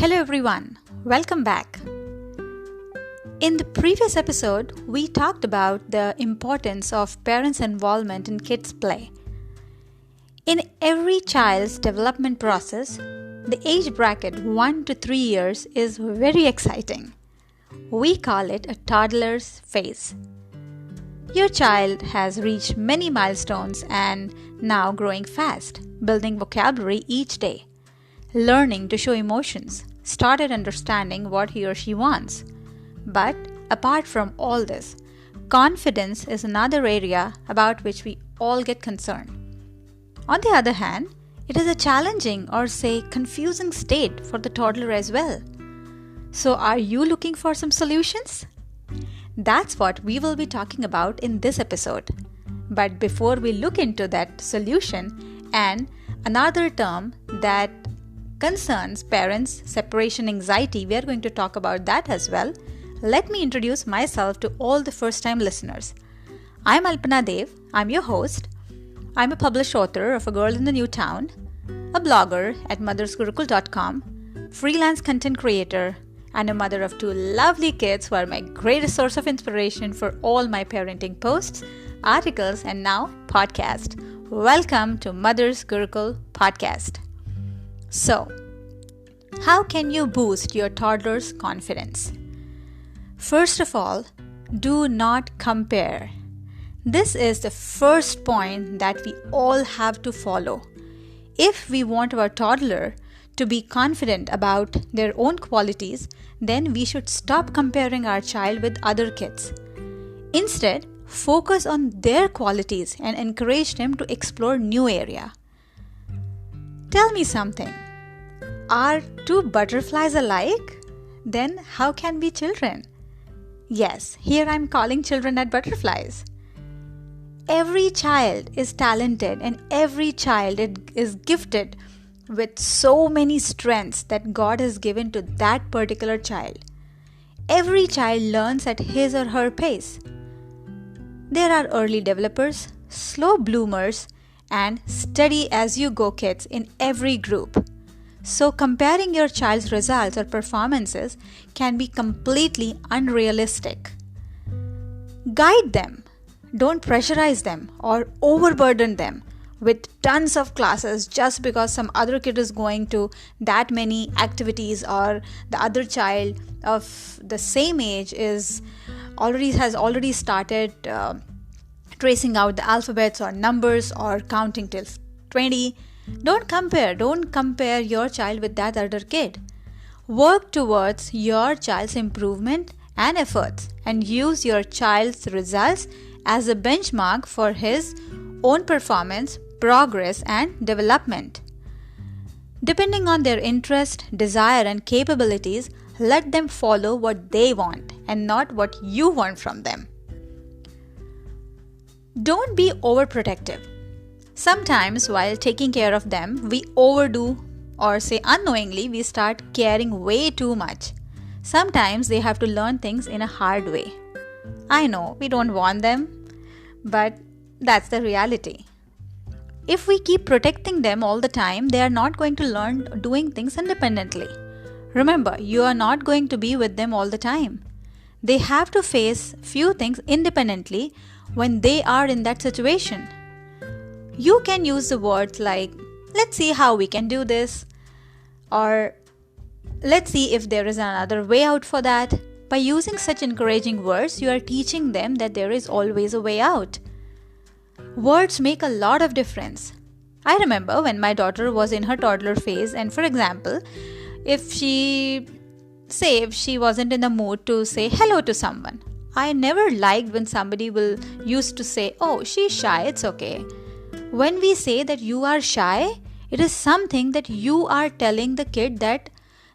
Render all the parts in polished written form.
Hello everyone, welcome back. In the previous episode, we talked about the importance of parents' involvement in kids' play. In every child's development process, the age bracket 1 to 3 years is very exciting. We call it a toddler's phase. Your child has reached many milestones and now growing fast, building vocabulary each day, learning to show emotions, started understanding what he or she wants. But apart from all this, confidence is another area about which we all get concerned. On the other hand, it is a challenging or say confusing state for the toddler as well. So are you looking for some solutions? That's what we will be talking about in this episode. But before we look into that solution and another term that concerns parents, separation anxiety, we are going to talk about that as well. Let me introduce myself to all the first-time listeners. I'm Alpana Dev. I'm your host. I'm a published author of A Girl in the New Town, a blogger at mothersgurukul.com, freelance content creator, and a mother of 2 lovely kids who are my greatest source of inspiration for all my parenting posts, articles, and now podcast. Welcome to Mother's Gurukul podcast. So, how can you boost your toddler's confidence? First of all, do not compare. This is the first point that we all have to follow. If we want our toddler to be confident about their own qualities, then we should stop comparing our child with other kids. Instead, focus on their qualities and encourage them to explore new area. Tell me something. Are 2 butterflies alike? Then how can be children? Yes, here I'm calling children as butterflies. Every child is talented and every child is gifted with so many strengths that God has given to that particular child. Every child learns at his or her pace. There are early developers, slow bloomers, and steady as you go kids in every group. So comparing your child's results or performances can be completely unrealistic. Guide them. Don't pressurize them or overburden them with tons of classes just because some other kid is going to that many activities or the other child of the same age has already started tracing out the alphabets or numbers or counting till 20. Don't compare your child with that other kid. Work towards your child's improvement and efforts and use your child's results as a benchmark for his own performance, progress, and development. Depending on their interest, desire, and capabilities, let them follow what they want and not what you want from them. Don't be overprotective. Sometimes while taking care of them, we overdo or say unknowingly we start caring way too much. Sometimes they have to learn things in a hard way. I know we don't want them, but that's the reality. If we keep protecting them all the time, they are not going to learn doing things independently. Remember, you are not going to be with them all the time. They have to face few things independently when they are in that situation. You can use the words like, let's see how we can do this, or let's see if there is another way out for that. By using such encouraging words, you are teaching them that there is always a way out. Words make a lot of difference. I remember when my daughter was in her toddler phase, and for example, if she wasn't in the mood to say hello to someone, I never liked when somebody used to say, oh, she's shy, it's okay. When we say that you are shy, it is something that you are telling the kid that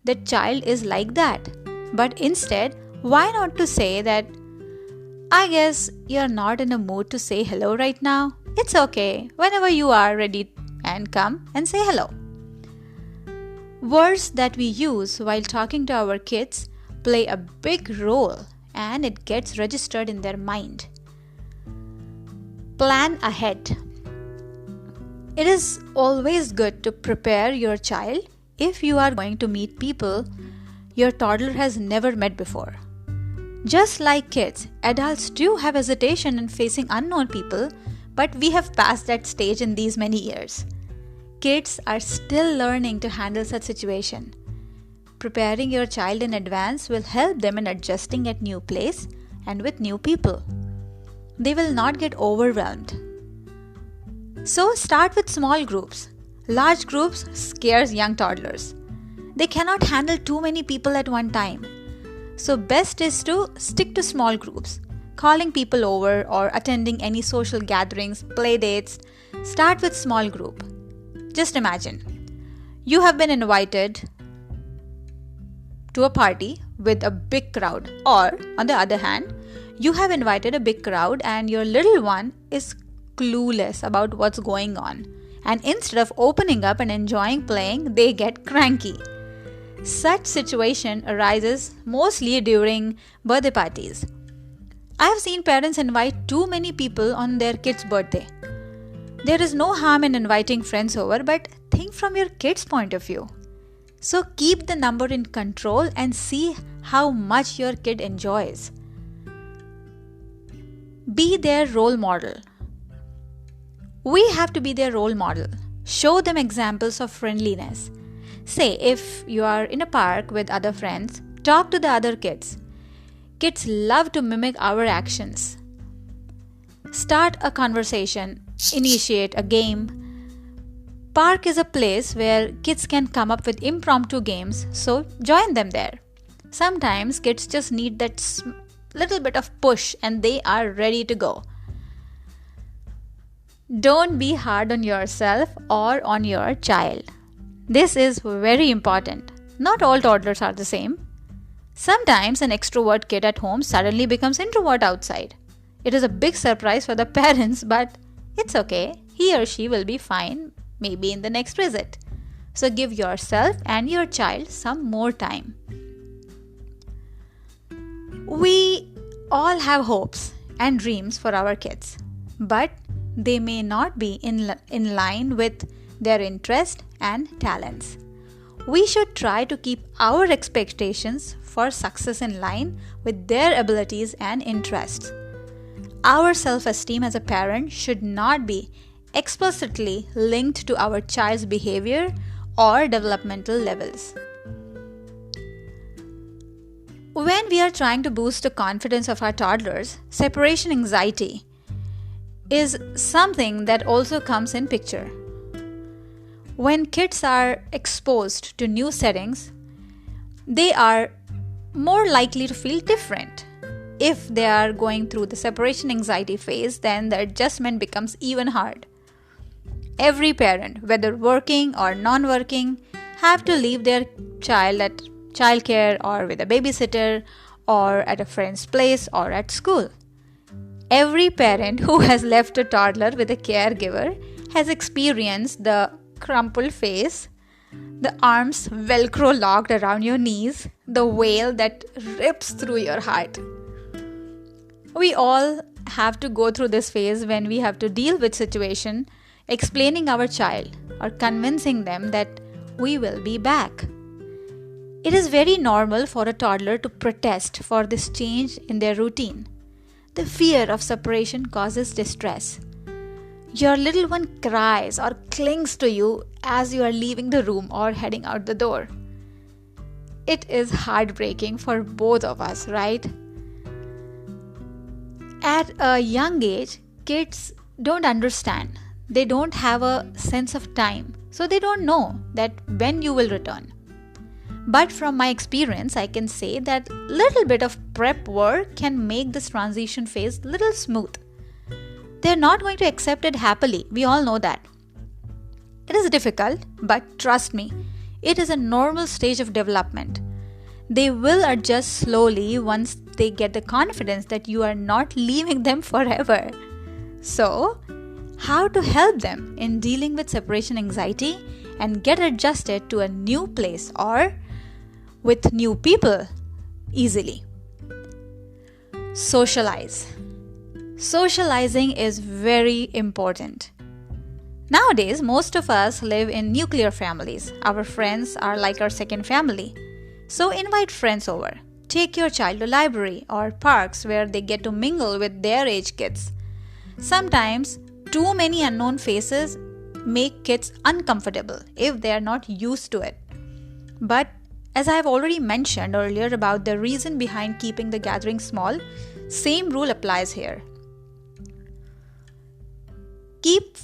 the child is like that. But instead, why not to say that, I guess you're not in a mood to say hello right now. It's okay. Whenever you are ready and come and say hello. Words that we use while talking to our kids play a big role and it gets registered in their mind. Plan ahead. It is always good to prepare your child if you are going to meet people your toddler has never met before. Just like kids, adults do have hesitation in facing unknown people, but we have passed that stage in these many years. Kids are still learning to handle such situation. Preparing your child in advance will help them in adjusting at new place and with new people. They will not get overwhelmed. So start with small groups. Large groups scares young toddlers. They cannot handle too many people at one time. So best is to stick to small groups. Calling people over or attending any social gatherings, play dates. Start with small group. Just imagine, you have been invited to a party with a big crowd, or on the other hand, you have invited a big crowd and your little one is clueless about what's going on, and instead of opening up and enjoying playing, they get cranky. Such situation arises mostly during birthday parties. I have seen parents invite too many people on their kid's birthday. There is no harm in inviting friends over, but think from your kid's point of view. So keep the number in control and see how much your kid enjoys. Be their role model. We have to be their role model. Show them examples of friendliness. Say, if you are in a park with other friends, talk to the other kids. Kids love to mimic our actions. Start a conversation, initiate a game. Park is a place where kids can come up with impromptu games, so join them there. Sometimes kids just need that little bit of push and they are ready to go. Don't be hard on yourself or on your child. This is very important. Not all toddlers are the same. Sometimes an extrovert kid at home suddenly becomes introvert outside. It is a big surprise for the parents, but it's okay. He or she will be fine, maybe in the next visit. So give yourself and your child some more time. We all have hopes and dreams for our kids, but they may not be in line with their interest and talents. We should try to keep our expectations for success in line with their abilities and interests. Our self-esteem as a parent should not be explicitly linked to our child's behavior or developmental levels. When we are trying to boost the confidence of our toddlers, separation anxiety is something that also comes in picture. When kids are exposed to new settings, they are more likely to feel different. If they are going through the separation anxiety phase, then the adjustment becomes even hard. Every parent, whether working or non-working, have to leave their child at childcare or with a babysitter or at a friend's place or at school. Every parent who has left a toddler with a caregiver has experienced the crumpled face, the arms velcro locked around your knees, the wail that rips through your heart. We all have to go through this phase when we have to deal with situation, explaining our child or convincing them that we will be back. It is very normal for a toddler to protest for this change in their routine. The fear of separation causes distress. Your little one cries or clings to you as you are leaving the room or heading out the door. It is heartbreaking for both of us, right? At a young age, kids don't understand. They don't have a sense of time, so they don't know that when you will return. But from my experience, I can say that little bit of prep work can make this transition phase little smooth. They're not going to accept it happily. We all know that. It is difficult, but trust me, it is a normal stage of development. They will adjust slowly once they get the confidence that you are not leaving them forever. So, how to help them in dealing with separation anxiety and get adjusted to a new place or with new people easily? Socialize. Socializing is very important. Nowadays, most of us live in nuclear families. Our friends are like our second family. So invite friends over. Take your child to library or parks where they get to mingle with their age kids. Sometimes, too many unknown faces make kids uncomfortable if they are not used to it. But as I have already mentioned earlier about the reason behind keeping the gathering small, same rule applies here. Keep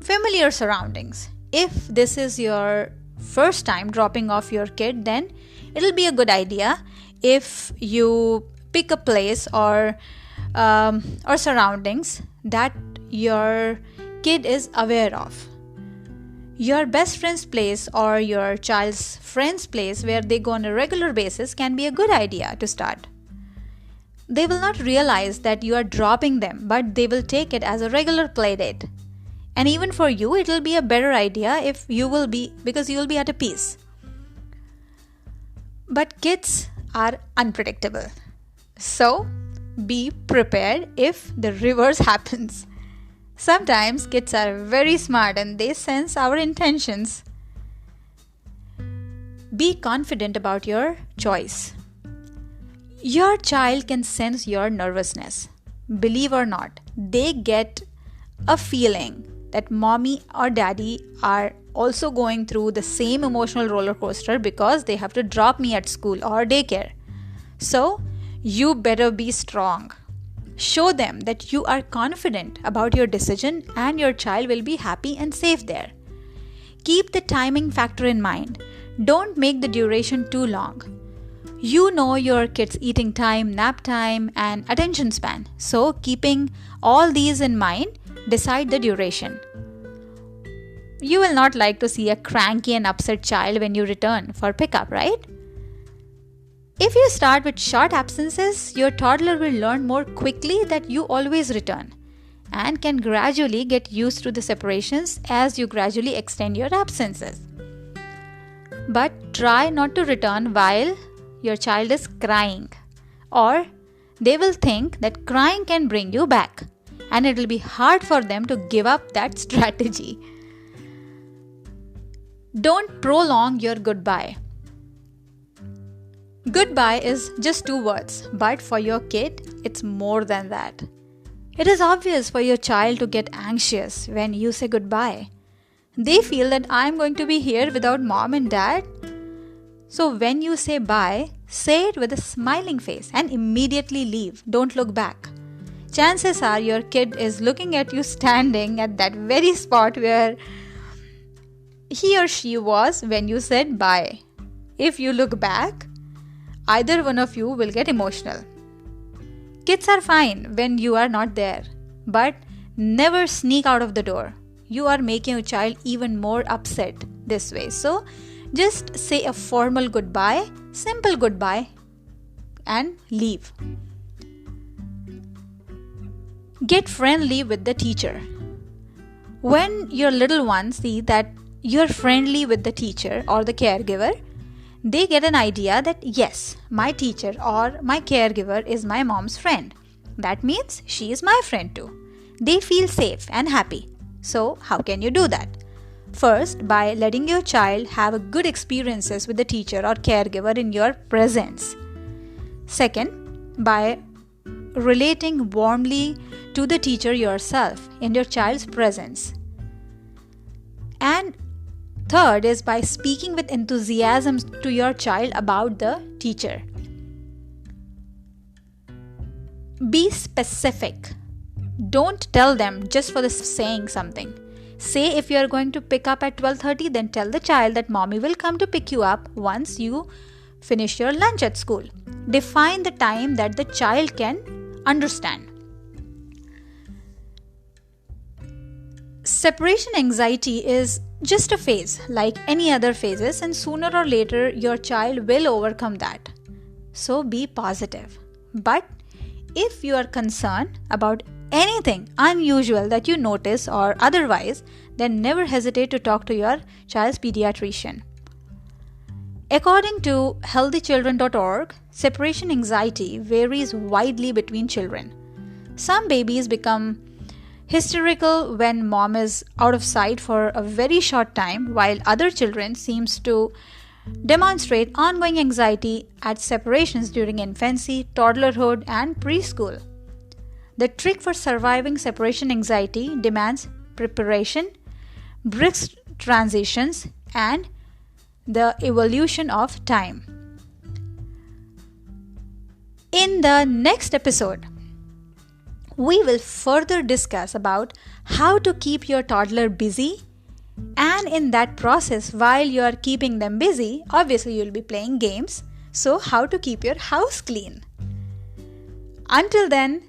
familiar surroundings. If this is your first time dropping off your kid, then it'll be a good idea if you pick a place or surroundings that your kid is aware of. Your best friend's place or your child's friend's place where they go on a regular basis can be a good idea to start. They will not realize that you are dropping them, but they will take it as a regular play date. And even for you, it will be a better idea because you will be at a peace. But kids are unpredictable. So, be prepared if the reverse happens. Sometimes kids are very smart and they sense our intentions. Be confident about your choice. Your child can sense your nervousness. Believe or not, they get a feeling that mommy or daddy are also going through the same emotional roller coaster because they have to drop me at school or daycare. So, you better be strong. Show them that you are confident about your decision and your child will be happy and safe there. Keep the timing factor in mind. Don't make the duration too long. You know your kid's eating time, nap time, and attention span. So, keeping all these in mind, decide the duration. You will not like to see a cranky and upset child when you return for pickup, right? If you start with short absences, your toddler will learn more quickly that you always return and can gradually get used to the separations as you gradually extend your absences. But try not to return while your child is crying, or they will think that crying can bring you back, and it will be hard for them to give up that strategy. Don't prolong your goodbye. Goodbye is just 2 words, but for your kid, it's more than that. It is obvious for your child to get anxious when you say goodbye. They feel that I'm going to be here without mom and dad. So when you say bye, say it with a smiling face and immediately leave. Don't look back. Chances are your kid is looking at you standing at that very spot where he or she was when you said bye. If you look back, either one of you will get emotional. Kids are fine when you are not there, but never sneak out of the door. You are making a child even more upset this way. So just say a formal goodbye, simple goodbye, and leave. Get friendly with the teacher. When your little ones see that you're friendly with the teacher or the caregiver, they get an idea that yes, my teacher or my caregiver is my mom's friend. That means she is my friend too. They feel safe and happy. So how can you do that? First, by letting your child have a good experiences with the teacher or caregiver in your presence. Second, by relating warmly to the teacher yourself in your child's presence. And third is by speaking with enthusiasm to your child about the teacher. Be specific. Don't tell them just for the saying something. Say if you are going to pick up at 12:30, then tell the child that mommy will come to pick you up once you finish your lunch at school. Define the time that the child can understand. Separation anxiety is just a phase like any other phases, and sooner or later your child will overcome that. So be positive. But if you are concerned about anything unusual that you notice or otherwise, then never hesitate to talk to your child's pediatrician. According to healthychildren.org, separation anxiety varies widely between children. Some babies become hysterical when mom is out of sight for a very short time, while other children seems to demonstrate ongoing anxiety at separations during infancy, toddlerhood, and preschool. The trick for surviving separation anxiety demands preparation, brisk transitions, and the evolution of time. In the next episode, we will further discuss about how to keep your toddler busy, and in that process, while you are keeping them busy, obviously you'll be playing games, so how to keep your house clean. Until then,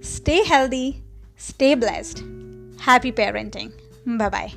stay healthy, stay blessed. Happy parenting. Bye-bye.